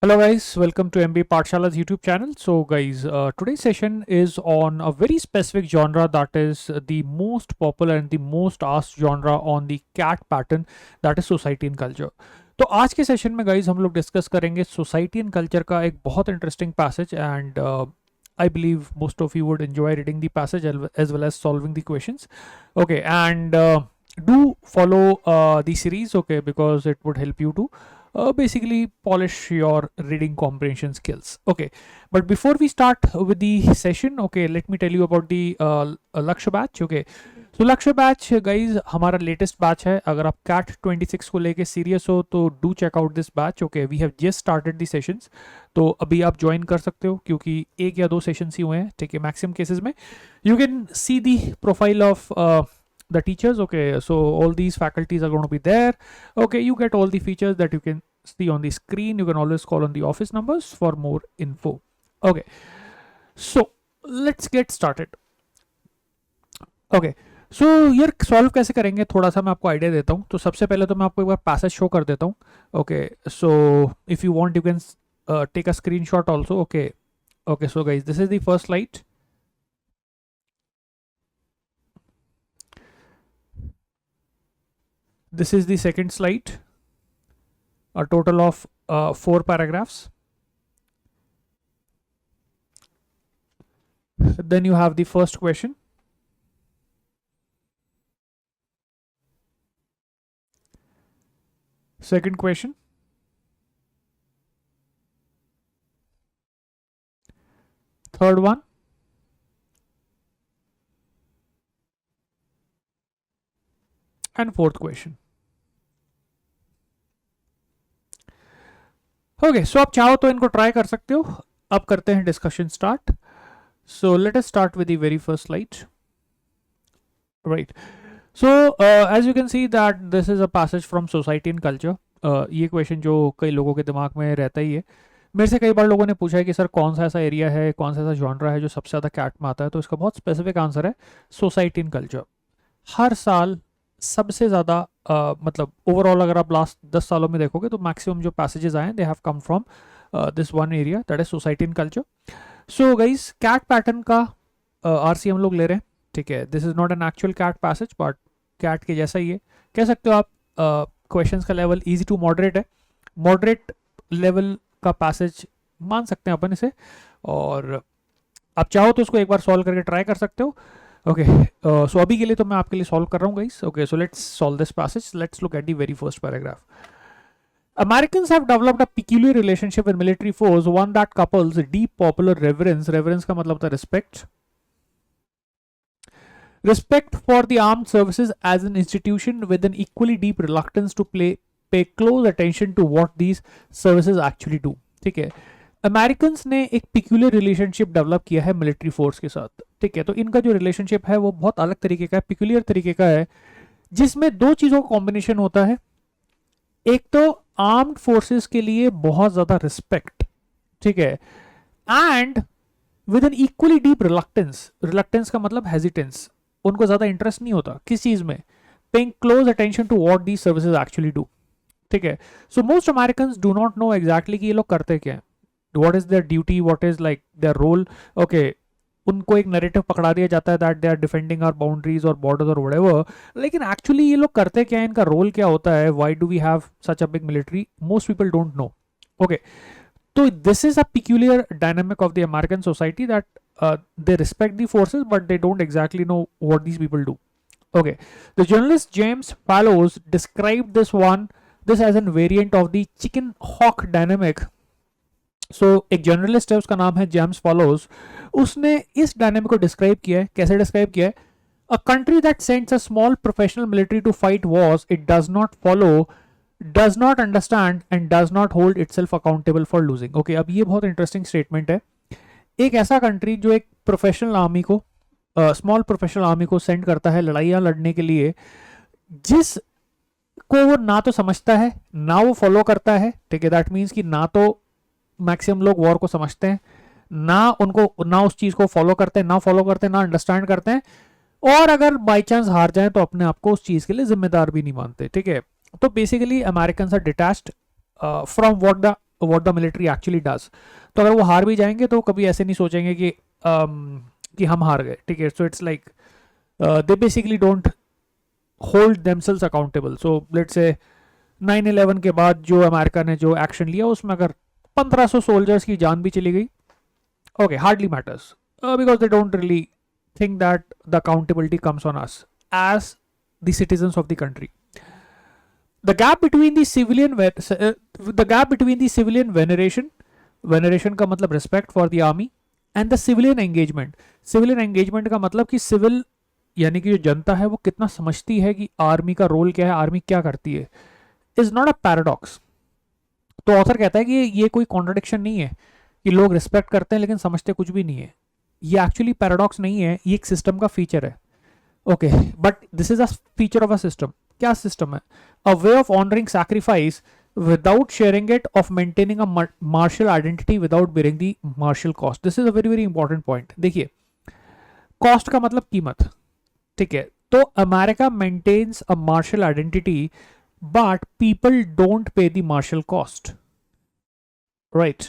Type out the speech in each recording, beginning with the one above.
Hello guys, welcome to MB Pathshala's YouTube channel. So guys, today's session is on a very specific genre that is the most popular and the most asked genre on the CAT pattern, that is society and culture. तो आज के session में guys हम लोग discuss करेंगे society and culture का एक बहुत interesting passage and I believe most of you would enjoy reading the passage as well as solving the questions. Okay, and do follow the series, okay, because it would help you to basically polish your reading comprehension skills. Okay, but before we start with the session, okay, let me tell you about the Lakshya batch. Okay, so Lakshya batch guys हमारा latest batch है. अगर आप CAT 26 को लेके serious हो तो do check out this batch. Okay, we have just started the sessions. तो अभी आप join कर सकते हो क्योंकि एक या दो sessions ही हुए हैं, ठीक है, maximum cases में. You can see the profile of the teachers. Okay, so all these faculties are going to be there. Okay, you get all the features that you can see on the screen. You can always call on the office numbers for more info. Okay, so let's get started. Okay, सो यार solve कैसे करेंगे थोड़ा सा मैं आपको idea देता हूँ. तो सबसे पहले तो मैं आपको एक बार पैसेज शो कर देता हूँ. Okay, so if you want you can take a screenshot also. Okay, okay, so guys this is the first slide. This is the second slide, a total of 4 paragraphs. Then you have the first question. Second question. Third one. And fourth question. Okay, so आप चाहो तो इनको try कर सकते हो. अब करते हैं discussion start. So let us start with the very first slide. Right, so as you can see that this is a passage from society and culture. ये क्वेश्चन जो कई लोगों के दिमाग में रहता ही है. मेरे से कई बार लोगों ने पूछा है कि सर कौन सा ऐसा एरिया है, कौन सा ऐसा जॉनरा है जो सबसे ज़्यादा कैट में आता है. तो इसका बहुत स्पेसिफिक आंसर है सोसाइटी एंड कल्चर. हर साल सबसे ज़्यादा मतलब ओवरऑल अगर आप लास्ट 10 सालों में देखोगे तो मैक्सिमम जो पैसेजेस आए they have come from this one area, that is society and culture. So guys CAT pattern का आरसी हम लोग ले रहे हैं, ठीक है. This is not an actual CAT passage but CAT के जैसा ही है. कह सकते हो आप क्वेश्चंस का लेवल इजी टू मॉडरेट है. मॉडरेट लेवल का पैसेज मान सकते हैं अपन इसे, और आप चाहो तो उसको एक बार सॉल्व करके ट्राई कर सकते हो. ओके, सो अभी के लिए तो मैं आपके लिए सॉल्व कर रहा हूँ guys. Okay, so let's solve this passage. Let's look at the very first paragraph. Americans have developed a peculiar relationship with military force, one that couples deep popular reverence. Reverence का मतलब होता है respect. Respect for the armed services as an institution with an equally deep reluctance to pay close attention to what these services actually do. ठीक है. Americans ने एक peculiar relationship develop किया है मिलिट्री फोर्स के साथ, ठीक है. तो इनका जो रिलेशनशिप है वो बहुत अलग तरीके का है, पिक्यूलियर तरीके का है, जिसमें दो चीजों का कॉम्बिनेशन होता है. एक तो आर्म्ड फोर्सेस के लिए बहुत ज्यादा रिस्पेक्ट, ठीक है, and with N equally deep reluctance. Reluctance का मतलब हेजिटेंस. उनको ज्यादा इंटरेस्ट नहीं होता किस चीज में, paying close attention to what these services actually do, ठीक है. So most Americans do not know exactly कि ये लोग करते क्या है, what is their duty, what is like their role. Okay, उनको एक नैरेटिव पकड़ा दिया जाता है that they are defending our boundaries और बॉर्डर्स और व्हाटएवर, लेकिन एक्चुअली ये लोग करते क्या है, इनका रोल क्या होता है, why do we have such a big military, most people don't know. Okay, तो this is a peculiar dynamic of the American society that they respect the forces but they don't exactly know what these people do. Okay, the journalist James Fallows described this as a variant of the chicken hawk dynamic. एक journalist है, उसका नाम है James follows. उसने इस dynamic को describe किया है. कैसे डिस्क्राइब किया है? A country that sends a small professional military to fight wars it does not follow, does not understand and does not hold itself accountable for losing. Okay, अब ये बहुत इंटरेस्टिंग स्टेटमेंट है. एक ऐसा कंट्री जो एक प्रोफेशनल आर्मी को, small professional army को सेंड करता है लड़ाइयाँ लड़ने के लिए, जिस को वो ना तो समझता है ना वो फॉलो करता है, ठीक है. दैट मीन्स कि ना तो मैक्सिमम लोग वॉर को समझते हैं, ना उस चीज को फॉलो करते हैं, ना अंडरस्टैंड करते हैं, और अगर बाई चांस हार जाए तो अपने आप को उस चीज के लिए जिम्मेदार भी नहीं मानते, ठीक है. तो basically American are detached from what the what the military actually does. तो अगर वो हार भी जाएंगे तो कभी ऐसे नहीं सोचेंगे कि हम हार गए, ठीक है। So it's like they basically don't hold themselves accountable. So let's say 9/11 के बाद जो अमेरिका ने जो एक्शन लिया उसमें अगर 1500 सोल्जर्स की जान भी चली गई, okay, hardly matters, because they don't really think that the accountability comes on us as the citizens of the country. The gap between the civilian veneration का मतलब respect for the army and the civilian engagement का मतलब कि civil यानी कि जो जनता है वो कितना समझती है कि आर्मी का रोल क्या है, आर्मी क्या करती है, इज नॉट अ पैराडॉक्स। तो ऑथर कहता है कि ये कोई कॉन्ट्रडिक्शन नहीं है कि लोग रिस्पेक्ट करते हैं लेकिन समझते कुछ भी नहीं है। ये एक्चुअली पैराडॉक्स नहीं है, ये एक सिस्टम का फीचर है। Okay, but this is a feature of a system. क्या सिस्टम है? A way of honouring sacrifice without sharing it, of maintaining a martial identity without bearing the martial cost. This is a very very important point. देखिए, cost का मतलब कीमत, ठीक है। तो America maintains a martial identity but people don't pay the martial cost, right?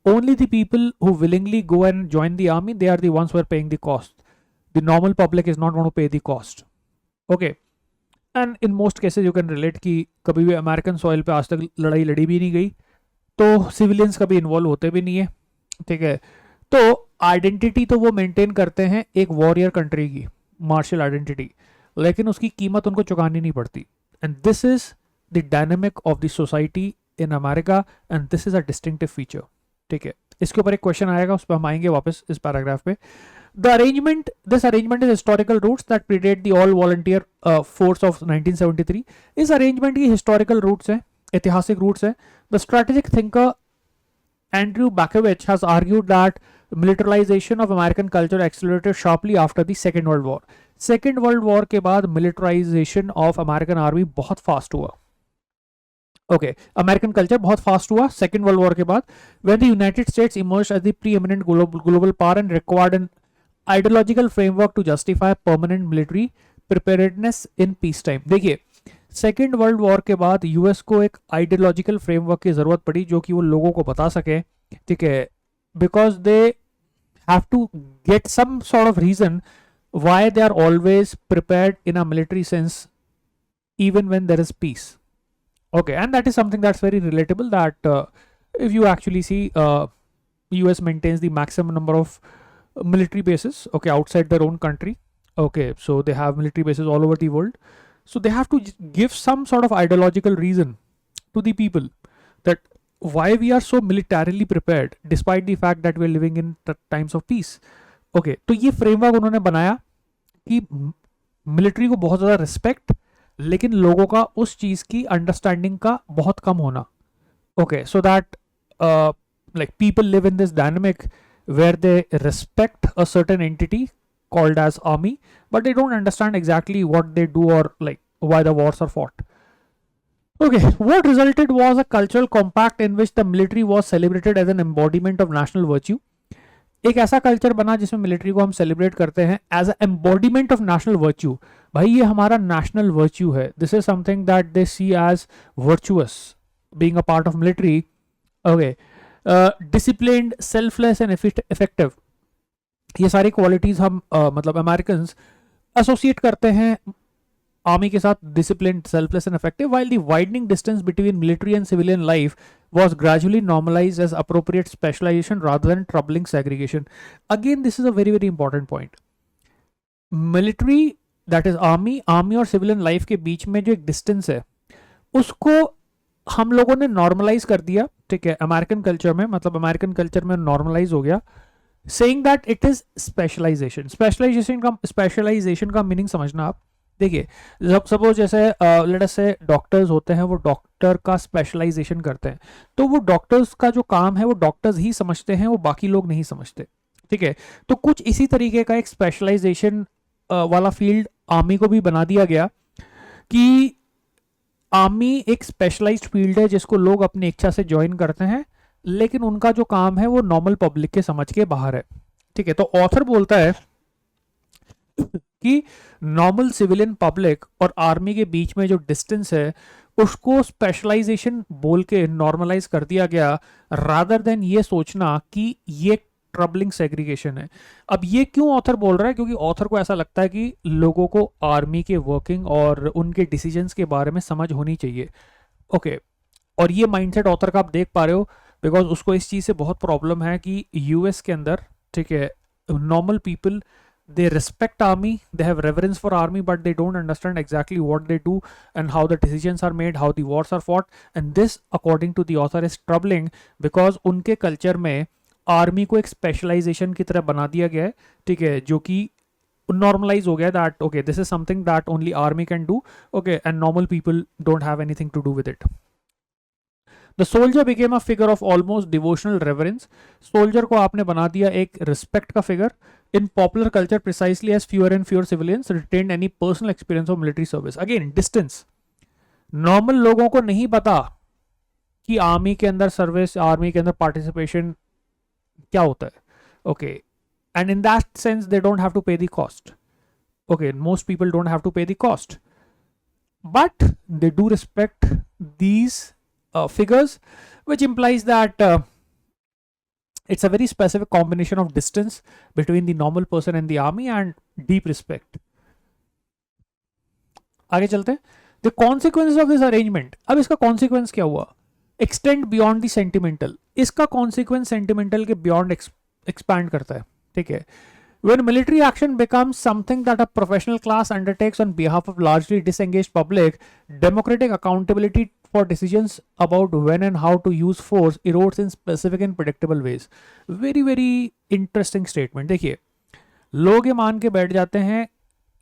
Only the people who willingly go and join the army, they are the ones who are paying the cost. The normal public is not going to pay the cost. Okay. And in most cases you can relate कि कभी भी American soil पे आज तक लड़ाई लड़ी भी नहीं गई, तो सिविलियंस कभी इन्वॉल्व होते भी नहीं है, ठीक है। तो आइडेंटिटी तो वो मेंटेन करते हैं एक वॉरियर कंट्री की, मार्शल आइडेंटिटी, लेकिन उसकी कीमत उनको चुकानी नहीं पड़ती। And this is the dynamic of the society in America and this is a distinctive feature, ठीक है। इसके ऊपर एक क्वेश्चन आएगा, उस पर हम आएंगे वापस इस पैराग्राफ पे। This arrangement is historical roots that predate the all volunteer force of 1973। इस अरेंजमेंट की हिस्टोरिकल रूट्स है, ऐतिहासिक रूट्स है। The strategic thinker Andrew Bacevich has argued that militarization of American culture accelerated sharply after the second world war. Second world war के बाद militarization of American army बहुत fast हुआ। Okay, American culture बहुत fast हुआ second world war के बाद, when the United States emerged as the preeminent global power and required an ideological framework to justify permanent military preparedness in peace time. देखिए, second world war के बाद US को एक ideological framework की जरूरत पड़ी जो कि वो लोगों को बता सके, ठीक है, because they have to get some sort of reason why they are always prepared in a military sense even when there is peace. Okay, and that is something that's very relatable, that if you actually see US maintains the maximum number of military bases, okay, outside their own country. Okay, so they have military bases all over the world, so they have to give some sort of ideological reason to the people that why we are so militarily prepared despite the fact that we are living in times of peace. Okay, तो ये framework उन्होंने बनाया कि military को बहुत ज़्यादा respect, लेकिन लोगों का उस चीज की अंडरस्टैंडिंग का बहुत कम होना। Okay, so that like people live in this dynamic where they respect a certain entity called as army, but they don't understand exactly what they do और like why the wars are fought. Okay, what resulted was a cultural compact in which the military was celebrated as an embodiment of national virtue. एक ऐसा culture बना जिसमें military को हम celebrate करते हैं as embodiment of national virtue. भाई ये हमारा नेशनल वर्च्यू है, this is something that they see as virtuous being a part of military. Okay, disciplined, selfless and effective, ये सारी क्वालिटीज हम मतलब अमेरिकन एसोसिएट करते हैं आर्मी के साथ, discipline, selfless and effective, while the widening distance between military and civilian life was gradually normalized as appropriate specialization rather than troubling segregation. Again, this is a very very important point. Military, that is army और civilian life के बीच में जो एक distance है उसको हम लोगों ने normalize कर दिया, ठीक है, अमेरिकन कल्चर में, मतलब अमेरिकन कल्चर में normalize हो गया, saying that it is specialization. Specialization का मीनिंग समझना आप। देखिए, सपोज जैसे लेट अस से डॉक्टर्स होते हैं, वो डॉक्टर का स्पेशलाइजेशन करते हैं, तो वो डॉक्टर्स का जो काम है वो डॉक्टर्स ही समझते हैं, वो बाकी लोग नहीं समझते, ठीक है। तो कुछ इसी तरीके का एक स्पेशलाइजेशन वाला फील्ड आर्मी को भी बना दिया गया कि आर्मी एक स्पेशलाइज्ड फील्ड है जिसको लोग अपनी इच्छा से ज्वाइन करते हैं, लेकिन उनका जो काम है वो नॉर्मल पब्लिक के समझ के बाहर है, ठीक है। तो ऑथर बोलता है कि नॉर्मल सिविलियन पब्लिक और आर्मी के बीच में जो डिस्टेंस है उसको स्पेशलाइजेशन बोल के नॉर्मलाइज कर दिया गया, रादर देन ये सोचना कि ये ट्रबलिंग सेग्रीगेशन है। अब ये क्यों ऑथर बोल रहा है? क्योंकि ऑथर को ऐसा लगता है कि लोगों को आर्मी के वर्किंग और उनके डिसीजंस के बारे में समझ होनी चाहिए। ओके, और ये माइंडसेट ऑथर का आप देख पा रहे हो, बिकॉज उसको इस चीज़ से बहुत प्रॉब्लम है कि यूएस के अंदर, ठीक है, normal people they respect army, they have reverence for army, but they don't understand exactly what they do and how the decisions are made, how the wars are fought. And this, according to the author, is troubling because उनके culture में army को एक specialisation की तरह बना दिया गया है, ठीक है, जो कि नॉर्मलाइज हो गया that okay this is something that only army can do, okay, and normal people don't have anything to do with it. The soldier became a figure of almost devotional reverence. Soldier को आपने बना दिया एक respect का figure in popular culture precisely as fewer and fewer civilians retained any personal experience of military service. Again, distance. Normal लोगों को नहीं पता कि आर्मी के अंदर सर्विस, आर्मी के अंदर पार्टिसिपेशन क्या होता है, okay, and in that sense they don't have to pay the cost, okay, most people don't have to pay the cost, but they do respect these figures, which implies that it's a very specific combination of distance between the normal person and the army and deep respect. आगे चलते हैं। The consequences of this arrangement, अब इसका consequence क्या हुआ? Extend beyond the sentimental. इसका consequence sentimental के beyond expand करता है, ठीक है। When military action becomes something that a professional class undertakes on behalf of largely disengaged public, democratic accountability for decisions about when and how to use force erodes in specific and predictable ways. Very very interesting statement. देखिए, लोग ये मान के बैठ जाते हैं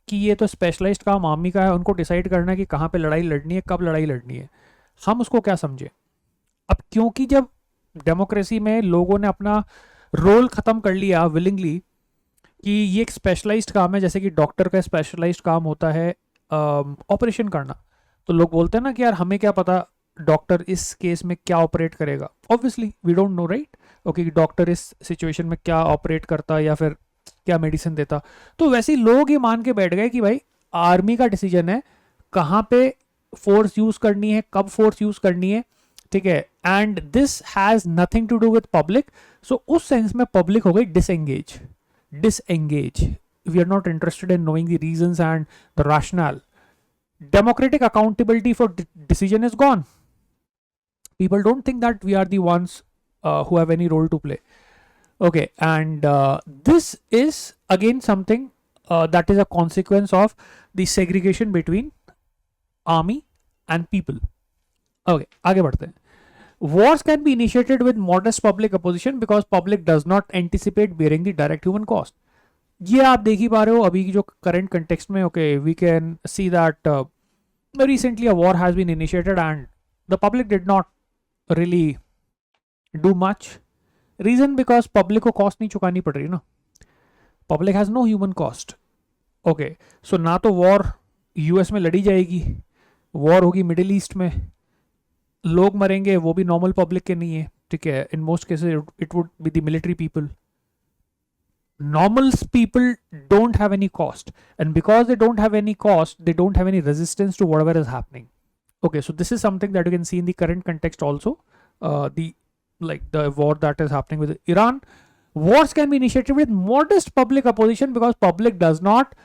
कि ये तो स्पेशलाइज्ड काम आर्मी का है, उनको डिसाइड करना है कि कहाँ पे लड़ाई लड़नी है, कब लड़ाई लड़नी है। हम उसको क्या समझे? अब क्योंकि जब डेमोक्रेसी में लोगों ने अपना रोल खत्म कर लिया विलिंगली कि ये एक स्पेशलाइज्ड काम है, जैसे कि डॉक्टर का स्पेशलाइज्ड काम होता है ऑपरेशन करना, तो लोग बोलते हैं ना कि यार हमें क्या पता डॉक्टर इस केस में क्या ऑपरेट करेगा। Obviously we don't know, right, okay, doctor इस सिचुएशन में क्या ऑपरेट करता या फिर क्या मेडिसिन देता। तो वैसे ही लोग ये मान के बैठ गए कि भाई आर्मी का डिसीजन है कहाँ पे फोर्स यूज करनी है, कब फोर्स यूज करनी है, ठीक है, and this has nothing to do with public. So उस सेंस में पब्लिक हो गई disengage. We are not interested in knowing the reasons and the rationale. Democratic accountability for decision is gone. People don't think that we are the ones who have any role to play. Okay, and this is again something that is a consequence of the segregation between army and people. Okay, आगे बढ़ते हैं। Wars can be initiated with modest public opposition because public does not anticipate bearing the direct human cost. ये आप देख ही पा रहे हो अभी की जो करंट कंटेक्स्ट में, okay, we can see that recently a war has been initiated and the public did not really do much. Reason because public को cost नहीं चुकानी पड़ रही ना, public has no human cost. Okay, so ना तो war US में लड़ी जाएगी, war होगी मिडिल ईस्ट में, लोग मरेंगे वो भी नॉर्मल पब्लिक के नहीं है, ठीक है, in most cases it would be the military people. Normal people don't have any cost, and because they don't have any cost, they don't have any resistance to whatever is happening. Okay, so this is something that you can see in the current context also. The war that is happening with Iran. Wars can be initiated with modest public opposition because public does not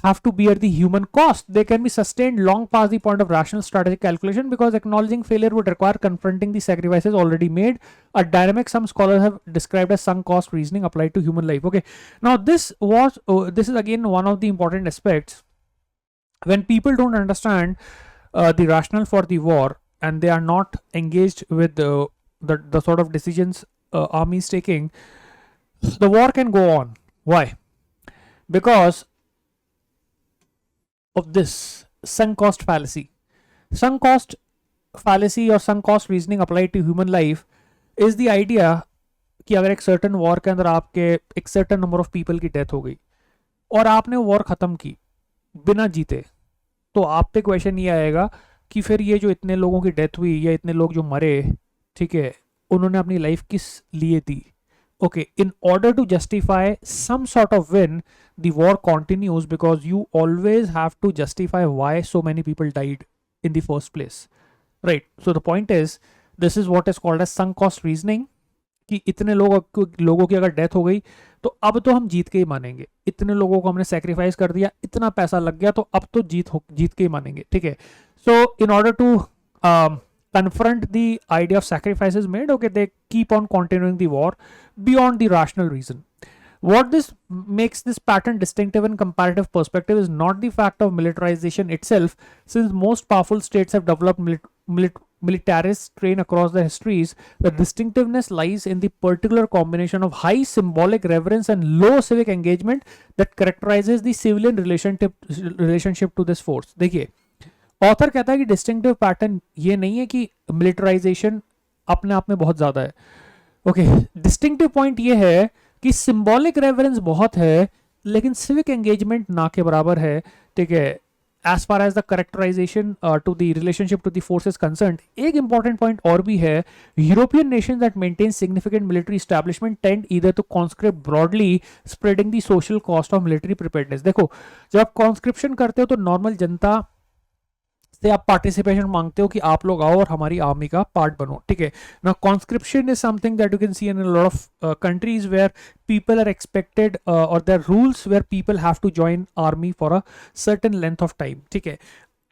have to bear the human cost. They can be sustained long past the point of rational strategic calculation because acknowledging failure would require confronting the sacrifices already made, a dynamic some scholars have described as sunk cost reasoning applied to human life. Okay, now this is again one of the important aspects. When people don't understand the rationale for the war and they are not engaged with the sort of decisions army is taking, the war can go on. Why? Because of this sunk cost fallacy. Sunk cost fallacy or sunk cost reasoning applied to human life is the idea कि अगर एक certain war के अंदर आपके एक certain number of people की death हो गई और आपने war ख़त्म की बिना जीते, तो आप पे क्वेश्चन ये आएगा कि फिर ये जो इतने लोगों की डेथ हुई या इतने लोग जो मरे, ठीक है, उन्होंने अपनी लाइफ किस लिए दी। Okay, in order to justify some sort of win, the war continues because you always have to justify why so many people died in the first place. Right. So the point is this is what is called as sunk cost reasoning, कि इतने लोगों की अगर death हो गई तो अब तो हम जीत के ही मानेंगे, इतने लोगों को हमने सेक्रीफाइस कर दिया, इतना पैसा लग गया, तो अब तो जीत के ही मानेंगे. ठीक है. So in order to confront the idea of sacrifices made, okay, they keep on continuing the war beyond the rational reason. What this makes this pattern distinctive in comparative perspective is not the fact of militarization itself, since most powerful states have developed militarist train across their histories. The distinctiveness lies in the particular combination of high symbolic reverence and low civic engagement that characterizes the civilian relationship to this force. देखिए, author कहता है कि distinctive pattern ये नहीं है कि militarisation अपने आप में बहुत ज्यादा है. ओके, डिस्टिंक्टिव पॉइंट ये है कि सिंबॉलिक रेफरेंस बहुत है लेकिन सिविक एंगेजमेंट ना के बराबर है. ठीक है. As far as the characterization to the relationship to the forces concerned, एक इंपॉर्टेंट पॉइंट और भी है. European nations that maintain significant military establishment tend either to conscript broadly, spreading the social cost of military preparedness. देखो, जब आप conscription करते हो तो नॉर्मल जनता से आप पार्टिसिपेशन मांगते हो कि आप लोग आओ और हमारी आर्मी का पार्ट बनो. ठीक है. Now conscription is something that you can see in a lot of countries where people are expected और there rules where people have to join army for a certain length of time. ठीक है.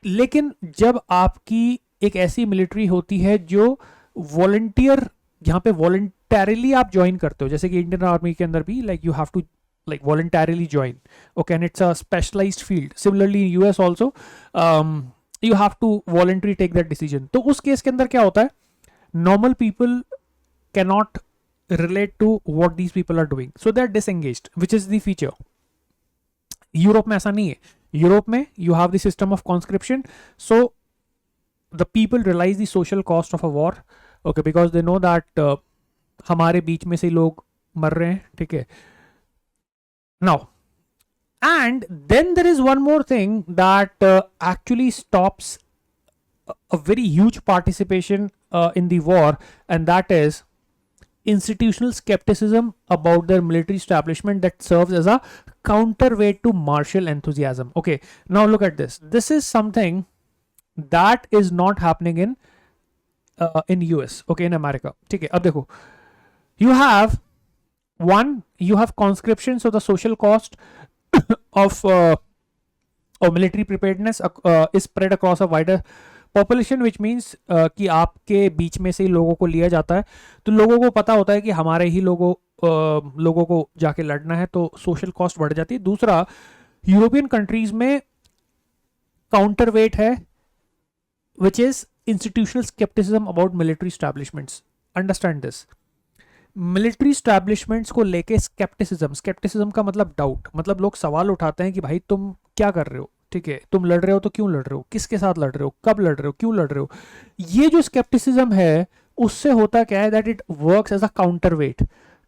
लेकिन जब आपकी एक ऐसी military होती है जो वॉलंटियर, यहाँ पे वॉलंटरली आप ज्वाइन करते हो, जैसे कि इंडियन आर्मी के अंदर भी like you have to like voluntarily join, okay, and it's a specialized field. Similarly in US also you have to voluntarily take that decision. तो उस केस के अंदर क्या होता है, normal people cannot relate to what these people are doing, so they are disengaged, which is the feature. Europe में ऐसा नहीं है. यूरोप में you have the system of conscription, so the people realize the social cost of a war, okay, because they know that हमारे बीच में से लोग मर रहे हैं. ठीक है. Now, and then there is one more thing that actually stops a very huge participation in the war, and that is institutional skepticism about their military establishment that serves as a counterweight to martial enthusiasm. Okay, now look at this. This is something that is not happening in US, okay, in America. ठीक है. अब देखो, you have conscription, so the social cost of military preparedness is spread across a wider population, which means कि आपके बीच में से ही लोगों को लिया जाता है, तो लोगों को पता होता है कि हमारे ही लोगों को जाके लड़ना है, तो सोशल कॉस्ट बढ़ जाती है. दूसरा, यूरोपियन कंट्रीज में काउंटरवेट है which is institutional skepticism about military establishments. Understand this. Military establishments को लेके स्केप्टिसिज्म का मतलब डाउट, मतलब लोग सवाल उठाते हैं कि भाई तुम क्या कर रहे हो. ठीक है. तुम लड़ रहे हो तो क्यों लड़ रहे हो, किसके साथ लड़ रहे हो, कब लड़ रहे हो, क्यों लड़ रहे हो. ये जो स्केप्टिसिज्म है उससे होता क्या है, that it works as a counterweight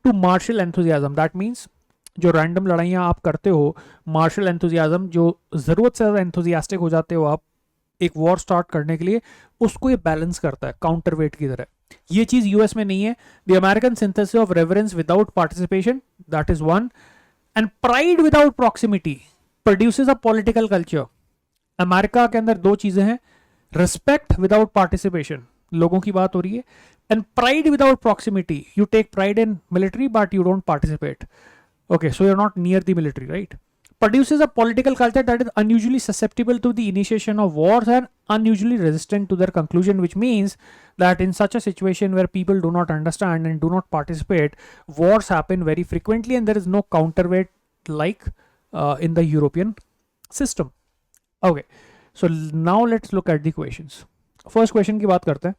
to martial enthusiasm. That means जो रैंडम लड़ाइयाँ आप करते हो, मार्शल एंथुजियाज्म, जो ज़रूरत से ज़्यादा एंथुजियास्टिक हो जाते हो आप एक वॉर स्टार्ट करने के लिए, उसको ये बैलेंस करता है काउंटरवेट की तरह. ये चीज यूएस में नहीं है. The American synthesis of reference without participation, that is one, and pride without proximity produces a political culture. America के अंदर दो चीजें हैं, रिस्पेक्ट विदाउट पार्टिसिपेशन, लोगों की बात हो रही है, and pride without proximity. You take pride in military but you don't participate. Okay, so you are not near the military, right? Produces a political culture that is unusually susceptible to the initiation of wars and unusually resistant to their conclusion, which means that in such a situation where people do not understand and do not participate, wars happen very frequently and there is no counterweight like in the European system. Okay, so now let's look at the questions. First question की बात करते हैं.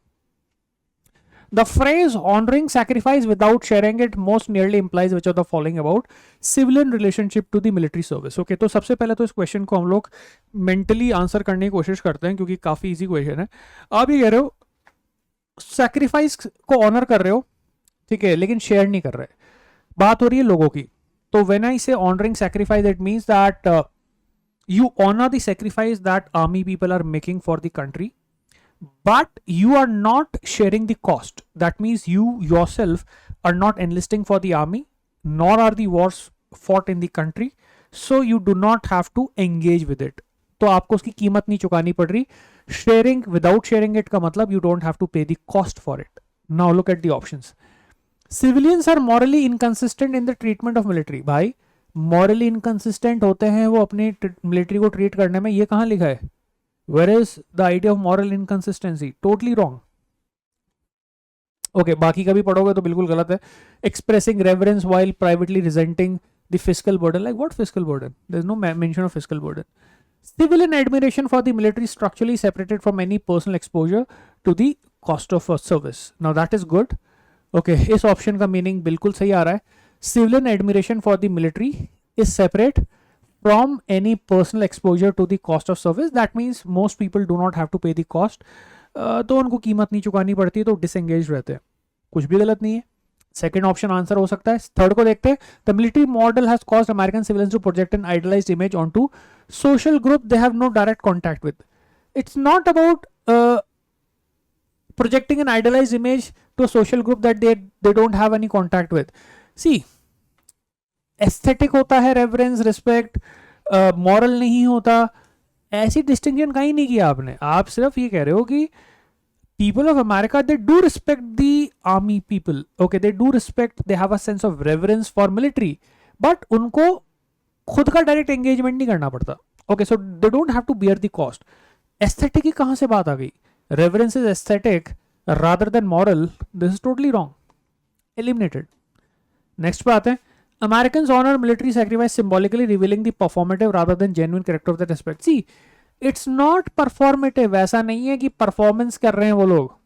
The phrase honoring sacrifice without sharing it most nearly implies which of the following about civilian relationship to the military service. Okay, तो सबसे पहले तो इस question को हम लोग मेंटली आंसर करने की कोशिश करते हैं क्योंकि काफी इजी क्वेश्चन है. आप ये कह रहे हो सैक्रिफाइस को ऑनर कर रहे हो, ठीक है, लेकिन शेयर नहीं कर रहे. बात हो रही है लोगों की. तो व्हेन आई से honouring sacrifice, it means that you honor the sacrifice that army people are making for the country, but you are not sharing the cost. That means you yourself are not enlisting for the army, nor are the wars fought in the country, so you do not have to engage with it. तो आपको उसकी कीमत नहीं चुकानी पड़ रही. Sharing, without sharing it का मतलब you don't have to pay the cost for it. Now look at the options. Civilians are morally inconsistent in the treatment of military. भाई मॉरली इनकंसिस्टेंट होते हैं वो अपनी मिलिट्री को ट्रीट करने में, ये कहाँ लिखा है? Where is the idea of moral inconsistency? Totally wrong. Okay, बाकी का भी पढ़ोगे तो बिल्कुल गलत है. Expressing reverence while privately resenting the fiscal burden. Like what fiscal burden? There is no mention of fiscal burden. Civilian admiration for the military structurally separated from any personal exposure to the cost of a service. Now that is good. Okay, इस option का meaning बिल्कुल सही आ रहा है. Civilian admiration for the military is separate from any personal exposure to the cost of service. That means most people do not have to pay the cost. तो उनको कीमत नहीं चुकानी पड़ती है, तो डिसएंगेज रहते हैं. कुछ भी गलत नहीं है. सेकेंड ऑप्शन आंसर हो सकता है. थर्ड को देखते हैं. The military model has caused American civilians to project an idealized image on to social group they have no direct contact with. It's not about projecting an idealized image to a social group that they don't have any contact with. See, aesthetic होता है, reverence, respect, moral नहीं होता. ऐसी distinction कहीं नहीं किया आपने. आप सिर्फ ये कह रहे हो कि people of America, they do respect the army people. Okay, they do respect, they have a sense of reverence for military, but उनको खुद का डायरेक्ट एंगेजमेंट नहीं करना पड़ता. Okay, so they don't have to bear the cost. Aesthetic की कहां से बात आ गई? Reverence is aesthetic rather than moral. This is totally wrong. Eliminated. Next पे आते हैं. American honor military sacrifice symbolically revealing the performative rather than genuine character of the respect. See, it's not performative. ऐसा नहीं है कि performance कर रहे हैं वो लोग,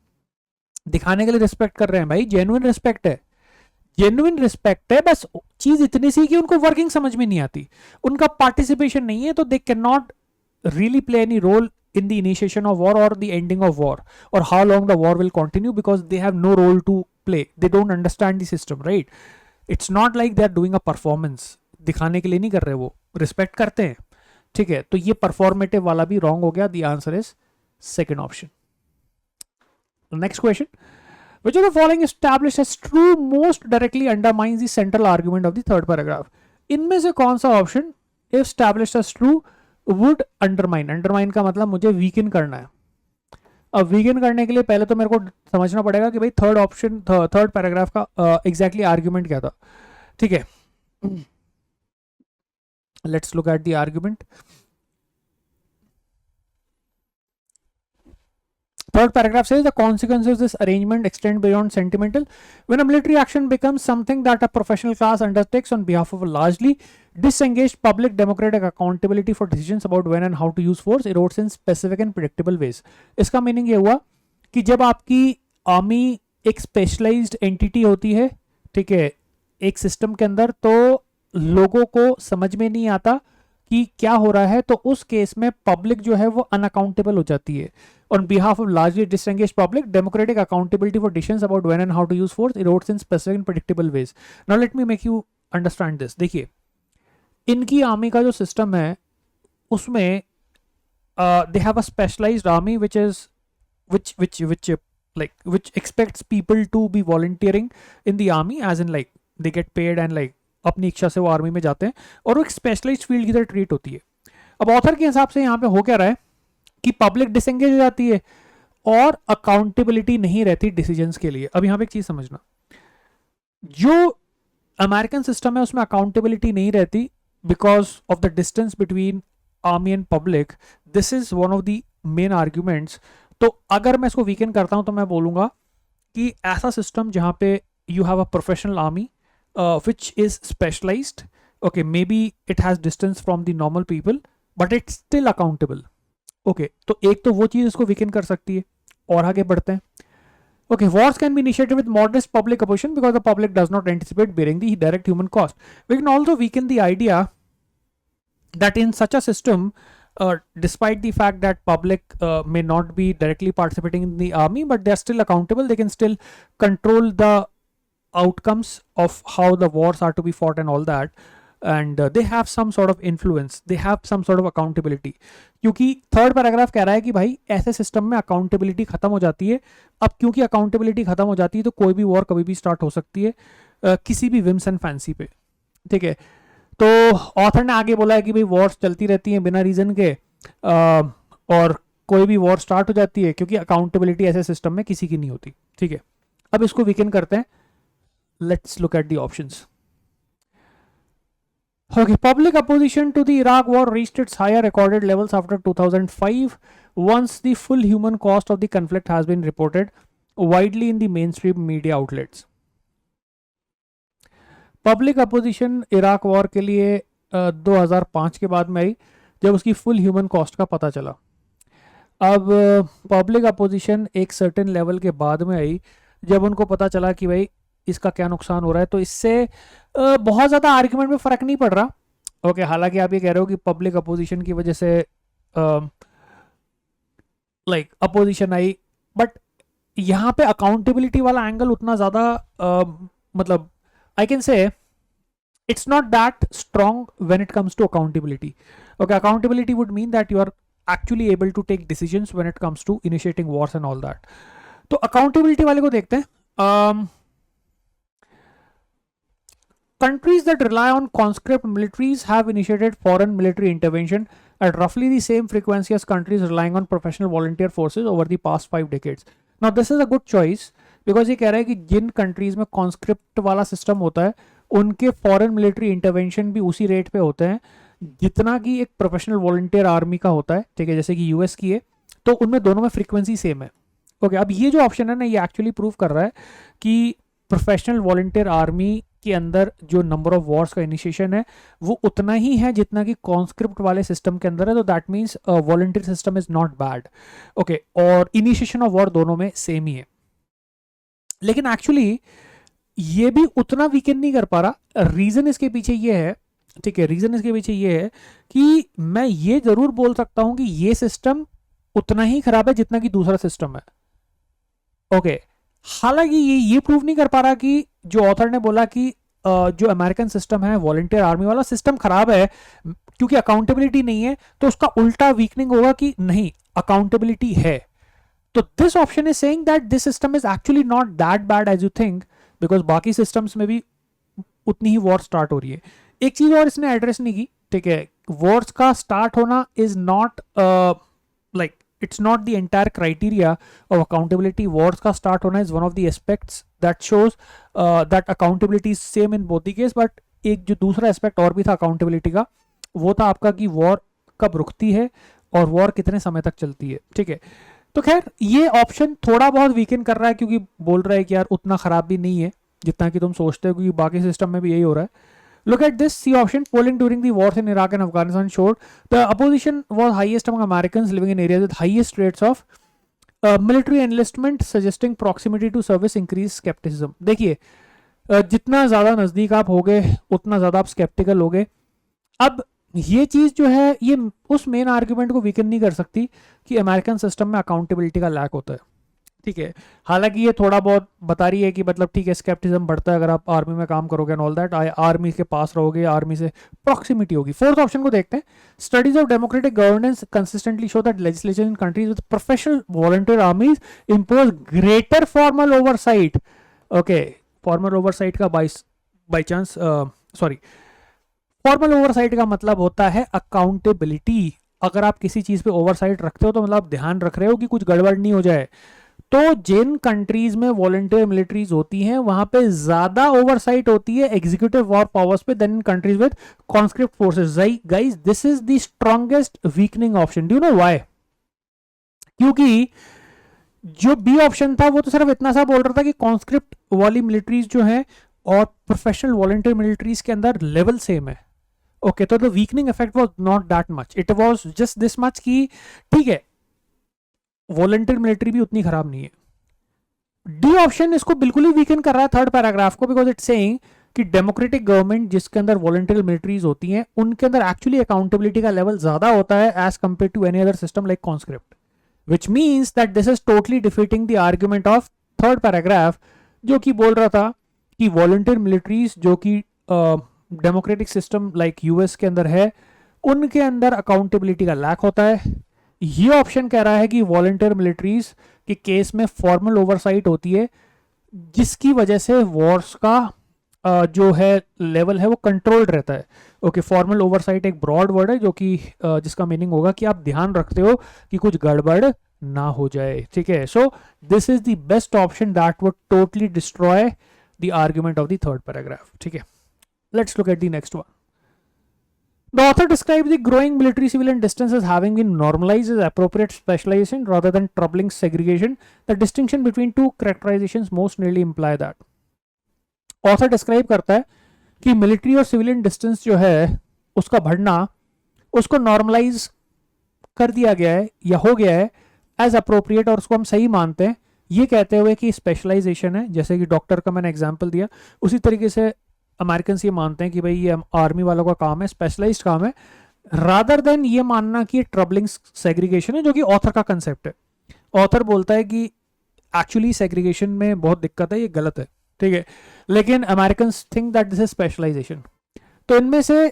दिखाने के लिए रिस्पेक्ट कर रहे हैं. भाई जेन्युइन रिस्पेक्ट है, जेन्युइन रिस्पेक्ट है. बस चीज इतनी सी कि उनको वर्किंग समझ में नहीं आती, उनका पार्टिसिपेशन नहीं है, तो they can not really play any role in the initiation of war or the ending of war or how long the war will continue, because they have no role to play. They don't understand the system, right? It's not like they are doing a performance. दिखाने के लिए नहीं कर रहे, वो respect करते हैं. ठीक है, तो ये परफॉर्मेटिव वाला भी रॉन्ग हो गया. The answer is second option. Next question. Which of the following established as true most directly undermines the central argument of the third paragraph? इनमें से कौन सा option if established as true would undermine? undermine का मतलब मुझे weaken करना है. अब weaken करने के लिए पहले तो मेरे को समझना पड़ेगा कि भाई थर्ड ऑप्शन, थर्ड पैराग्राफ का एग्जैक्टली आर्ग्यूमेंट क्या था. ठीक है, let's look at the argument. Third paragraph says the consequences of this arrangement extend beyond sentimental. When a military action becomes something that a professional class undertakes on behalf of a largely disengaged public, democratic accountability for decisions about when and how to use force erodes in specific and predictable ways. इसका meaning ये हुआ कि जब आपकी army एक specialised entity होती है, ठीक है, एक सिस्टम के अंदर, तो लोगों को समझ में नहीं आता कि क्या हो रहा है, तो उस केस में पब्लिक जो है वो अनअकाउंटेबल हो जाती है. On behalf of largely disengaged public, democratic accountability for decisions about when and how to use force erodes in specific and predictable ways. Now let me make you understand this. देखिए, इनकी army का जो system है उसमें they have a specialized army which expects people to be volunteering in the army, as in like they get paid and like अपनी इच्छा से वो आर्मी में जाते हैं और वो एक स्पेशलाइज्ड फील्ड की तरह ट्रीट होती है. अब ऑथर के हिसाब से यहाँ पे हो क्या रहा है कि पब्लिक डिसएंगेज हो जाती है और अकाउंटेबिलिटी नहीं रहती डिसीजंस के लिए. अब यहाँ पे एक चीज समझना, जो अमेरिकन सिस्टम है उसमें अकाउंटेबिलिटी नहीं रहती because of the distance between army and public. This is one of the main arguments. तो अगर मैं इसको वीकेंड करता हूं तो मैं बोलूंगा कि ऐसा सिस्टम जहां पे you have a professional army which is specialized, okay, maybe it has distance from the normal people but it's still accountable. Okay, तो एक तो वो चीज इसको वीकेन कर सकती है. और आगे बढ़ते हैं. Okay, wars can be initiated with modest public opposition because the public does not anticipate bearing the direct human cost. We can also weaken the idea that in such a system, despite the fact that public may not be directly participating in the army, but they are still accountable. They can still control the outcomes of how the wars are to be fought and all that, and they have some sort of influence, they have some sort of accountability. क्योंकि third paragraph कह रहा है कि भाई ऐसे system में accountability खत्म हो जाती है. अब क्योंकि अकाउंटेबिलिटी खत्म हो जाती है तो कोई भी वॉर कभी भी स्टार्ट हो सकती है किसी भी विम्स एंड फैंसी पे. ठीक है, तो ऑथर ने आगे बोला है कि भाई वॉर्स चलती रहती हैं बिना रीजन के, और कोई भी वॉर स्टार्ट हो जाती है क्योंकि अकाउंटेबिलिटी ऐसे सिस्टम में किसी की नहीं होती, ठीक है। अब इसको वीकन करते हैं, let's look at the options. Okay, public opposition to the Iraq war reached its higher recorded levels after 2005, once the full human cost of the conflict has been reported widely in the mainstream media outlets. Public opposition Iraq war के लिए 2005 के बाद में आई, जब उसकी full human cost का पता चला। अब पब्लिक अपोजिशन एक सर्टेन लेवल के बाद में आई, जब उनको पता चला कि भाई इसका क्या नुकसान हो रहा है, तो इससे बहुत ज़्यादा आर्ग्यूमेंट में फ़र्क नहीं पड़ रहा। ओके, हालांकि आप ये कह रहे हो कि पब्लिक अपोजिशन की वजह से लाइक अपोजिशन आई, बट यहाँ पे अकाउंटेबिलिटी वाला एंगल उतना ज़्यादा मतलब I can say it's not that strong when it comes to accountability. Okay, accountability would mean that you are actually able to take decisions when it comes to initiating wars and all that. तो accountability वाले को देखते हैं। Countries that rely on conscript militaries have initiated foreign military intervention at roughly the same frequency as countries relying on professional volunteer forces over the past 5 decades. Now this is a good choice, because ये कह रहा है कि जिन countries में conscript वाला system होता है उनके फॉरेन मिलिट्री इंटरवेंशन भी उसी रेट पे होते हैं जितना कि एक प्रोफेशनल वॉलंटियर आर्मी का होता है, ठीक है, जैसे कि यूएस की है, तो उनमें दोनों में फ्रीक्वेंसी सेम है। ओके, अब ये जो ऑप्शन है ना, ये एक्चुअली प्रूव कर रहा है कि प्रोफेशनल वॉलंटियर आर्मी के अंदर जो नंबर ऑफ वॉर्स का इनिशिएशन है वो उतना ही है जितना कि कॉन्स्क्रिप्ट वाले सिस्टम के अंदर है, तो that means volunteer system is not bad. Okay, और इनिशिएशन ऑफ वॉर दोनों में सेम ही है, लेकिन एक्चुअली ये भी उतना वीकेंड नहीं कर पा रहा। रीजन इसके पीछे ये है, ठीक है, रीजन इसके पीछे ये है कि मैं ये जरूर बोल सकता हूं कि ये सिस्टम उतना ही खराब है जितना कि दूसरा सिस्टम है। ओके, हालांकि ये प्रूव नहीं कर पा रहा कि जो ऑथर ने बोला कि जो अमेरिकन सिस्टम है वॉलंटियर आर्मी वाला सिस्टम खराब है क्योंकि अकाउंटेबिलिटी नहीं है, तो उसका उल्टा वीकनिंग होगा कि नहीं, अकाउंटेबिलिटी है। तो this option is saying that this system is actually not that bad as you think, because बाकी सिस्टम्स में भी उतनी ही वॉर स्टार्ट हो रही है। एक चीज और इसने एड्रेस नहीं की, ठीक है, वॉर्स का स्टार्ट होना is not like it's not the entire criteria of accountability. Wars का स्टार्ट होना is one of the aspects that shows that accountability is same in both the case. But एक जो दूसरा एस्पेक्ट और भी था अकाउंटेबिलिटी का, वो था आपका कि वॉर कब रुकती है और वॉर कितने समय तक चलती है, ठीक है। तो खैर ये ऑप्शन थोड़ा बहुत वीकेंड कर रहा है क्योंकि बोल रहा है कि यार उतना खराब भी नहीं है जितना कि तुम सोचते हो, क्योंकि बाकी सिस्टम में भी यही हो रहा है। Look at this C option, polling during the wars in Iraq and Afghanistan showed the opposition was highest among Americans living in areas with highest rates of military enlistment suggesting proximity to service increase skepticism. देखिए जितना ज्यादा नजदीक आप होगे उतना ज्यादा आप sceptical होगे। अब ये चीज जो है ये उस मेन आर्ग्यूमेंट को वीकन नहीं कर सकती कि अमेरिकन सिस्टम में अकाउंटेबिलिटी का लैक होता है, ठीक है। हालांकि ये थोड़ा बहुत बता रही है कि मतलब ठीक है स्केप्टिज्म बढ़ता है अगर आप आर्मी में काम करोगे एंड ऑल दैट, आर्मी के पास रहोगे, आर्मी से प्रॉक्सिमिटी होगी। फोर्थ ऑप्शन को देखते हैं, studies of democratic governance consistently show that legislation in countries with professional volunteer armies impose greater formal oversight. Okay, formal oversight का by chance sorry formal oversight का मतलब होता है अकाउंटेबिलिटी। अगर आप किसी चीज पे ओवरसाइट रखते हो तो मतलब आप ध्यान रख रहे हो कि कुछ गड़बड़ नहीं हो जाए। तो जिन कंट्रीज में वॉलंटियर मिलिट्रीज होती हैं वहां पे ज्यादा ओवरसाइट होती है एग्जीक्यूटिव वॉर पावर्स पे then in countries with conscript forces. Guys this is the strongest weakening option. Do you know why? क्योंकि जो बी ऑप्शन था वो तो सिर्फ इतना सा बोल रहा था कि कॉन्स्क्रिप्ट वाली मिलिट्रीज जो है और प्रोफेशनल वॉलंटियर मिलिट्रीज के अंदर लेवल सेम है। ओके, तो the weakening effect was not that much, it was just this much कि ठीक है वॉलंटियर मिलिट्री भी उतनी खराब नहीं है। डी ऑप्शन इसको बिल्कुल ही वीकन कर रहा है थर्ड पैराग्राफ को, बिकॉज इट्स सेइंग कि डेमोक्रेटिक गवर्नमेंट जिसके अंदर वॉलंटियर मिलिट्रीज होती हैं उनके अंदर एक्चुअली अकाउंटेबिलिटी का लेवल ज्यादा होता है as compare to any other system like conscript, which means that this is totally defeating the argument of third paragraph जो कि बोल रहा था कि वॉलंटियर मिलिट्रीज जो कि डेमोक्रेटिक सिस्टम लाइक यूएस के अंदर है उनके अंदर अकाउंटेबिलिटी का लैक होता है। ये ऑप्शन कह रहा है कि वॉलंटियर मिलिट्रीज के केस में फॉर्मल ओवरसाइट होती है जिसकी वजह से वॉर्स का जो है लेवल है वो कंट्रोल्ड रहता है। ओके, फॉर्मल ओवरसाइट एक ब्रॉड वर्ड है जो कि जिसका मीनिंग होगा कि आप ध्यान रखते हो कि कुछ गड़बड़ ना हो जाए, ठीक है। So this is the best option that would totally destroy the argument of the third paragraph, ठीक है। Let's look at the next one. The author describes the growing military civilian distance as having been normalized as appropriate specialization rather than troubling segregation. The distinction between two characterizations most nearly imply that. Author describe करता है कि military और civilian distance जो है उसका बढ़ना उसको normalise कर दिया गया है या हो गया है एज अप्रोप्रिएट, और उसको हम सही मानते हैं, ये कहते हुए कि स्पेशलाइजेशन है। जैसे कि डॉक्टर का मैंने एग्जांपल दिया, उसी तरीके से अमेरिकन ये मानते हैं कि भाई ये आर्मी वालों का काम है, स्पेशलाइज्ड काम है, रादर देन ये मानना कि ट्रबलिंग सेग्रीगेशन है, जो कि ऑथर का कंसेप्ट है। ऑथर बोलता है कि एक्चुअली सेग्रीगेशन में बहुत दिक्कत है, ये गलत है, ठीक है, लेकिन American think that this is specialization. तो इनमें से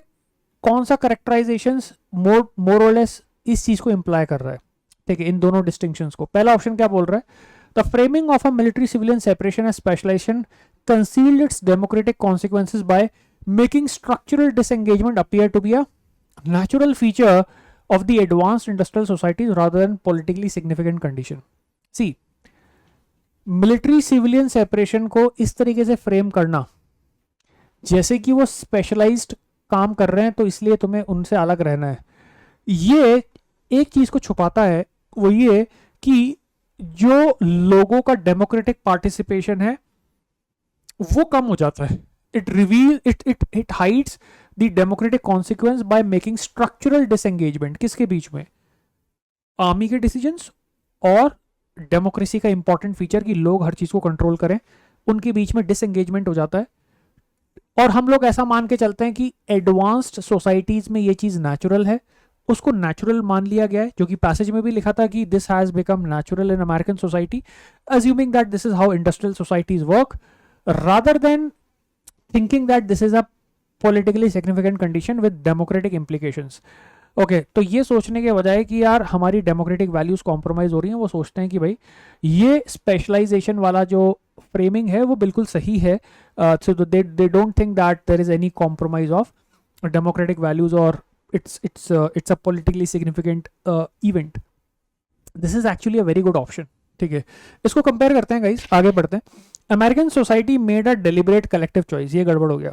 कौन सा करेक्टराइजेशन मोर और लेस इस चीज को इंप्लाई कर रहा है, ठीक है, इन दोनों डिस्टिंक्शंस को? पहला ऑप्शन क्या बोल रहा है? The framing of a military civilian separation as specialization concealed its democratic consequences by making structural disengagement appear to be a natural feature of the advanced industrial societies rather than politically significant condition. See, military civilian separation को इस तरीके से frame करना जैसे कि वो specialised काम कर रहे हैं तो इसलिए तुम्हें उनसे अलग रहना है, ये एक चीज को छुपाता है, वो ये कि जो लोगों का डेमोक्रेटिक पार्टिसिपेशन है वो कम हो जाता है। It hides the democratic consequence by making structural disengagement. किसके बीच में? आर्मी के डिसीजंस और डेमोक्रेसी का इंपॉर्टेंट फीचर कि लोग हर चीज को कंट्रोल करें, उनके बीच में डिसएंगेजमेंट हो जाता है। और हम लोग ऐसा मान के चलते हैं कि एडवांस्ड सोसाइटीज में ये चीज नेचुरल है, उसको नेचुरल मान लिया गया है, जो कि पैसेज में भी लिखा था कि this has become natural in American society, assuming that this is how industrial societies work, rather than thinking that this is a politically significant condition with democratic implications. Okay, तो ये सोचने के बजाय कि यार हमारी डेमोक्रेटिक वैल्यूज कॉम्प्रोमाइज हो रही हैं, वो सोचते हैं कि भाई ये स्पेशलाइजेशन वाला जो फ्रेमिंग है वो बिल्कुल सही है। So they don't think that there is any compromise of democratic values और it's a politically significant event. This is actually a very good option, ठीक है। इसको कंपेयर करते हैं गाइस, आगे बढ़ते हैं। American society made a deliberate collective choice, ये गड़बड़ हो गया।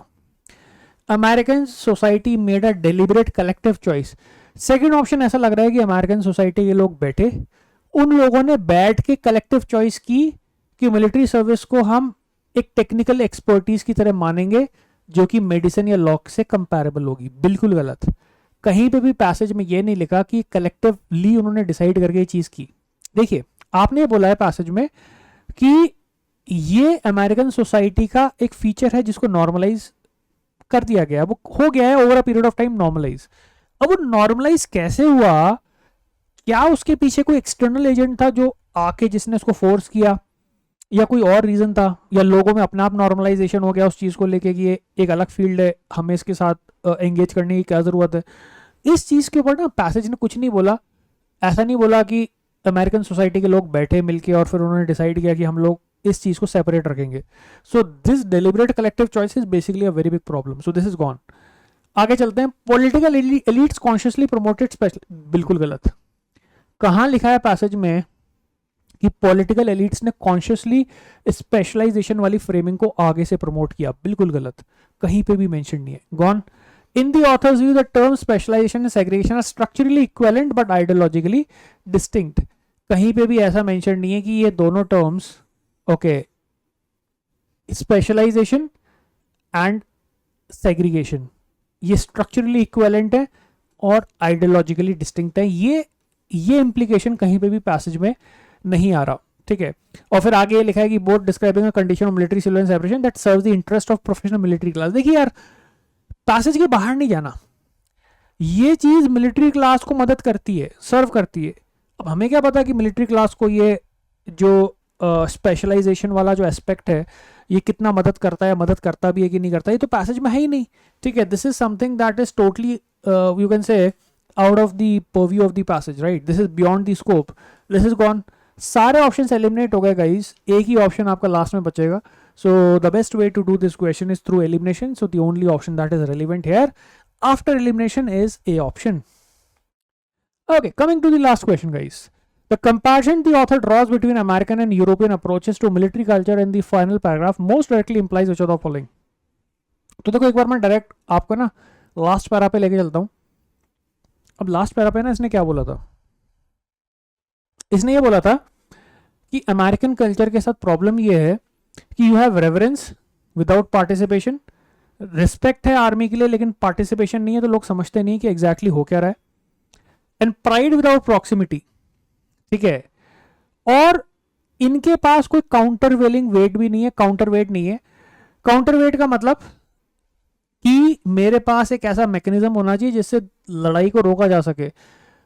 American society made a deliberate collective choice. Second option ऐसा लग रहा है कि अमेरिकन सोसाइटी के लोग बैठे, उन लोगों ने बैठ के कलेक्टिव चॉइस की कि मिलिट्री सर्विस को हम एक टेक्निकल एक्सपर्टीज की तरह मानेंगे जो कि मेडिसिन या लॉ से कंपैरेबल होगी। बिल्कुल गलत। कहीं पे भी पैसेज में ये नहीं लिखा कि कलेक्टिवली उन्होंने डिसाइड करके ये चीज की। देखिए, आपने बोला है पैसेज में कि ये अमेरिकन सोसाइटी का एक फीचर है जिसको नॉर्मलाइज कर दिया गया, वो हो गया है over a period of time normalize. अब वो नॉर्मलाइज कैसे हुआ? क्या उसके पीछे कोई एक्सटर्नल एजेंट था जो आके जिसने उसको फोर्स किया, या कोई और रीजन था, या लोगों में अपना आप नॉर्मलाइजेशन हो गया उस चीज को लेके कि ये एक अलग फील्ड है, हमें इसके साथ एंगेज करने की क्या जरूरत है? इस चीज के ऊपर ना पैसेज ने कुछ नहीं बोला। ऐसा नहीं बोला कि अमेरिकन सोसाइटी के लोग बैठे मिलके और फिर उन्होंने डिसाइड किया कि हम लोग इस चीज को सेपरेट रखेंगे। So this deliberate collective choice is basically a very big problem. So this is gone. आगे चलते हैं। Political elites consciously promoted special, बिल्कुल गलत। कहां लिखा है पैसेज में कि पॉलिटिकल एलिट्स ने कॉन्शियसली स्पेशलाइजेशन वाली फ्रेमिंग को आगे से प्रमोट किया? बिल्कुल गलत, कहीं पे भी मेंशन नहीं है। Gone. In the author's view, the terms specialization and segregation are structurally equivalent but ideologically distinct. कहीं पे भी ऐसा मेंशन नहीं है कि ये दोनों terms, okay, specialization and segregation, ये स्ट्रक्चरली इक्विवेलेंट है और आइडियोलॉजिकली डिस्टिंक्ट है। ये इंप्लीकेशन कहीं पे भी पैसेज में नहीं आ रहा, ठीक है। और फिर आगे लिखा है कि both describing a condition of military civilian separation that serves the interest of professional military class. देखिए यार, पैसेज के बाहर नहीं जाना, ये चीज मिलिट्री क्लास को मदद करती है, सर्व करती है। अब हमें क्या पता कि मिलिट्री क्लास को ये जो स्पेशलाइजेशन वाला जो एस्पेक्ट है ये कितना मदद करता है, मदद करता भी है कि नहीं करता, ये तो पैसेज में है ही नहीं, ठीक है। This is something that is totally you can say out of the purview of the passage, right? This is beyond the scope. This is gone. सारे ऑप्शंस एलिमिनेट हो गए गाइस, एक ही ऑप्शन आपका लास्ट में बचेगा। So the best way to do this question is through elimination. So the only option that is relevant here after elimination is A option. Okay, coming to the last question, guys. The comparison the author draws between American and European approaches to military culture in the final paragraph most directly implies which of the following. तो देखो, एक बार मैं direct आपको ना last para पे लेके चलता हूँ. अब लास्ट पैरा पे ना इसने क्या बोला था? इसने ये बोला था कि अमेरिकन कल्चर के साथ प्रॉब्लम ये है कि you have reverence without participation. Respect है आर्मी के लिए लेकिन पार्टिसिपेशन नहीं है, तो लोग समझते नहीं कि एग्जैक्टली हो क्या रहा है. And pride without proximity. ठीक है. और इनके पास कोई काउंटर वेलिंग वेट भी नहीं है, काउंटर वेट नहीं है. काउंटर वेट का मतलब कि मेरे पास एक ऐसा मैकेनिज्म होना चाहिए जिससे लड़ाई को रोका जा सके.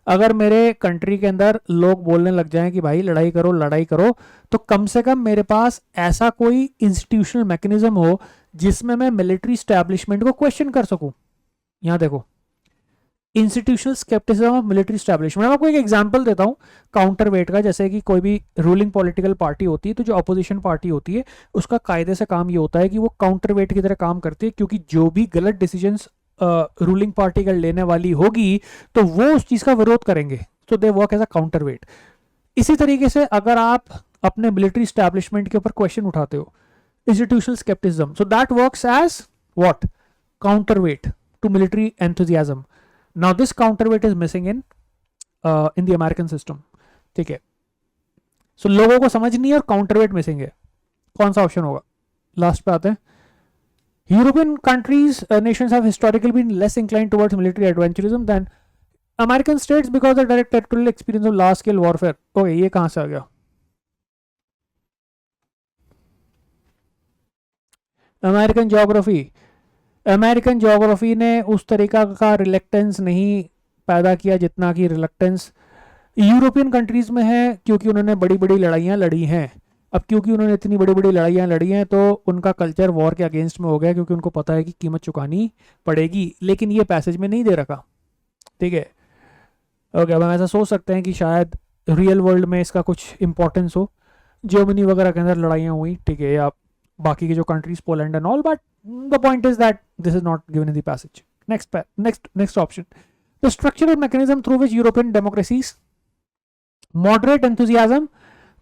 अगर मेरे कंट्री के अंदर लोग बोलने लग जाएं कि भाई लड़ाई करो, तो कम से कम मेरे पास ऐसा कोई इंस्टीट्यूशनल मैकेनिज्म हो जिसमें मैं मिलिट्री स्टैब्लिशमेंट को क्वेश्चन कर सकूं. यहां देखो, institutional scepticism of military establishment. मैं आपको एक एग्जांपल देता हूं काउंटर वेट का. जैसे कि कोई भी रूलिंग पॉलिटिकल पार्टी होती है, तो जो अपोजिशन पार्टी होती है उसका कायदे से काम ये होता है कि वो काउंटर वेट की तरह काम करती है, क्योंकि जो भी गलत डिसीजंस रूलिंग पार्टी का लेने वाली होगी तो वो उस चीज का विरोध करेंगे. तो they work as a counterweight. इसी तरीके से अगर आप अपने मिलिट्री स्टैब्लिशमेंट के ऊपर क्वेश्चन उठाते हो, institutional skepticism, so that works as what? Counterweight to military enthusiasm. Now this counterweight is missing in the American system. ठीक है. So लोगों को समझ नहीं है और काउंटरवेट मिसिंग है. कौन सा ऑप्शन होगा? लास्ट पे आते हैं. European countries, nations have historically been less inclined towards military adventurism than American states because of the direct territorial experience of large scale warfare. Okay, ये कहां से आ गया? अमेरिकन ज्योग्राफी ने उस तरीका का रिलेक्टेंस नहीं पैदा किया जितना कि रिलेक्टेंस यूरोपियन कंट्रीज में है, क्योंकि उन्होंने बड़ी बड़ी लड़ाइयाँ लड़ी हैं. अब क्योंकि उन्होंने इतनी बड़ी बड़ी लड़ाइयाँ लड़ी हैं तो उनका कल्चर वॉर के अगेंस्ट में हो गया, क्योंकि उनको पता है कि कीमत चुकानी पड़ेगी. लेकिन ये पैसेज में नहीं दे रखा. ठीक है. ओके, अब हम ऐसा सोच सकते हैं कि शायद रियल वर्ल्ड में इसका कुछ इंपॉर्टेंस हो. जर्मनी वगैरह के अंदर लड़ाइयाँ हुई, ठीक है, या बाकी के जो countries, Poland and all, but the point is that this is not given in the passage. Next option. The structural mechanism through which European democracies moderate enthusiasm,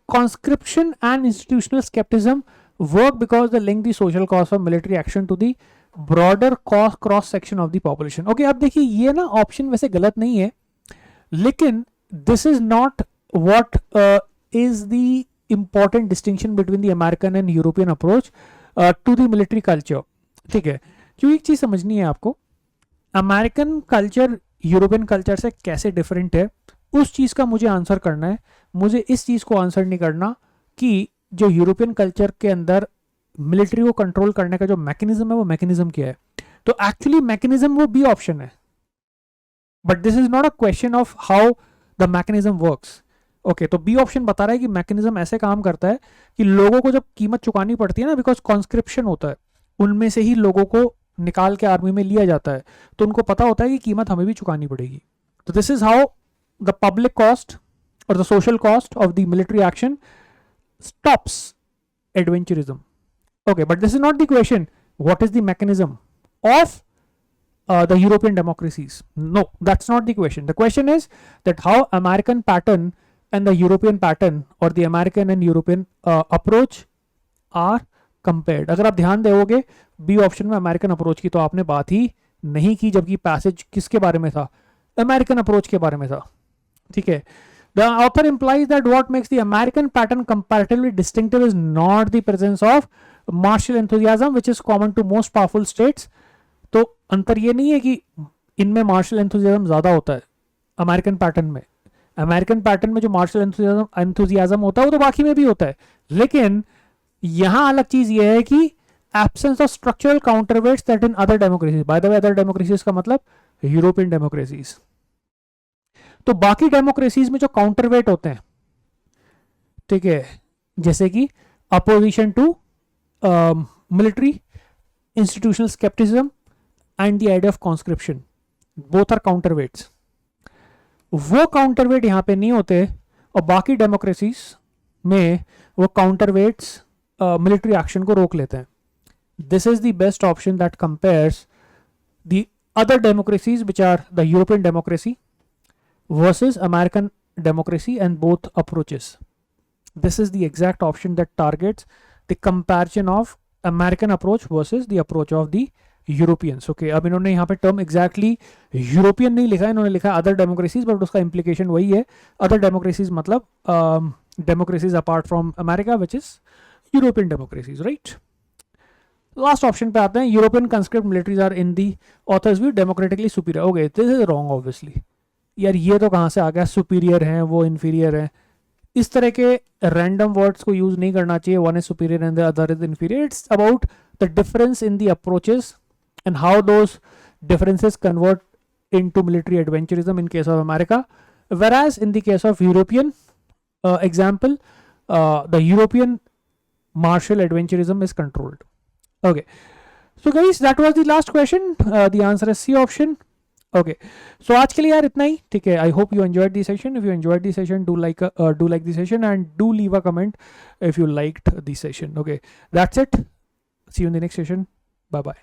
conscription and institutional skepticism work because they link the social cause of military action to the broader cross section of the population. Okay, अब देखिए ये ना option वैसे गलत नहीं है, लेकिन this is not what is the important distinction between the American and European approach to the military culture. ठीक है. क्यों एक चीज समझनी है आपको, अमेरिकन कल्चर यूरोपियन कल्चर से कैसे डिफरेंट है, उस चीज का मुझे आंसर करना है. मुझे इस चीज को आंसर नहीं करना कि जो यूरोपियन कल्चर के अंदर मिलिट्री को कंट्रोल करने का जो मैकेनिज्म है वो मैकेनिज्म क्या है. तो एक्चुअली मैकेनिज्म वो बी ऑप्शन है, but this is not a question of how the mechanism works. Okay, तो बी ऑप्शन बता रहा है कि मैकेनिज्म ऐसे काम करता है कि लोगों को जब कीमत चुकानी पड़ती है ना, बिकॉज कॉन्स्क्रिप्शन होता है, उनमें से ही लोगों को निकाल के आर्मी में लिया जाता है, तो उनको पता होता है कि कीमत हमें भी चुकानी पड़ेगी. तो this is how the public cost और the social cost of the military action stops adventurism. Okay, but this is not the question what is the mechanism of the European democracies. No, that's not the question. The question is that how American pattern and the European pattern or the American and European approach are compared. अगर आप ध्यान दोगे B option में American approach की तो आपने बात ही नहीं की, जबकि पैसेज किसके बारे में था? अमेरिकन अप्रोच के बारे में था. ठीक है. The author implies that what makes the American pattern comparatively distinctive is not the presence of martial enthusiasm which is common to most powerful states. तो अंतर ये नहीं है कि इनमें मार्शल एंथुजियाज्म ज्यादा होता है अमेरिकन पैटर्न में. अमेरिकन पैटर्न में जो मार्शल एंथुजियाज्म होता है वो तो बाकी में भी होता है, लेकिन यहां अलग चीज ये है कि absence of structural counterweights that in other democracies. By the way other democracies का मतलब यूरोपियन डेमोक्रेसीज. तो बाकी डेमोक्रेसीज में जो काउंटरवेट होते हैं, ठीक है, जैसे कि opposition to military, institutional skepticism and the idea of conscription, both are counterweights. वो काउंटरवेट यहां पे नहीं होते और बाकी डेमोक्रेसीज में वो काउंटरवेट्स मिलिट्री एक्शन को रोक लेते हैं. This is the best option that compares the other democracies which are the European democracy versus American democracy and both approaches. This is the exact option that targets the comparison of American approach versus the approach of the Europeans. Okay, अब इन्होंने यहाँ पे term exactly European नहीं लिखा है, इन्होंने लिखा other democracies, but उसका implication वही है. अदर डेमोक्रेसीज मतलब democracies apart from America which is European democracies, right. Last option पे आते हैं. European conscript militaries are in the author's view democratically superior. Okay, this is wrong obviously. यार ये तो कहाँ से आ गया, सुपीरियर हैं वो इन्फीरियर हैं. इस तरह के रैंडम वर्ड्स को यूज नहीं करना चाहिए. One is superior and the other is inferior. It's about the difference in the approaches and how those differences convert into military adventurism in case of America, whereas in the case of European example, the European martial adventurism is controlled. Okay, so guys, that was the last question. The answer is C option. Okay, so आज के लिए यार इतना ही, ठीक है. I hope you enjoyed the session. If you enjoyed the session, do like the session and do leave a comment if you liked the session. Okay, that's it. See you in the next session. Bye bye.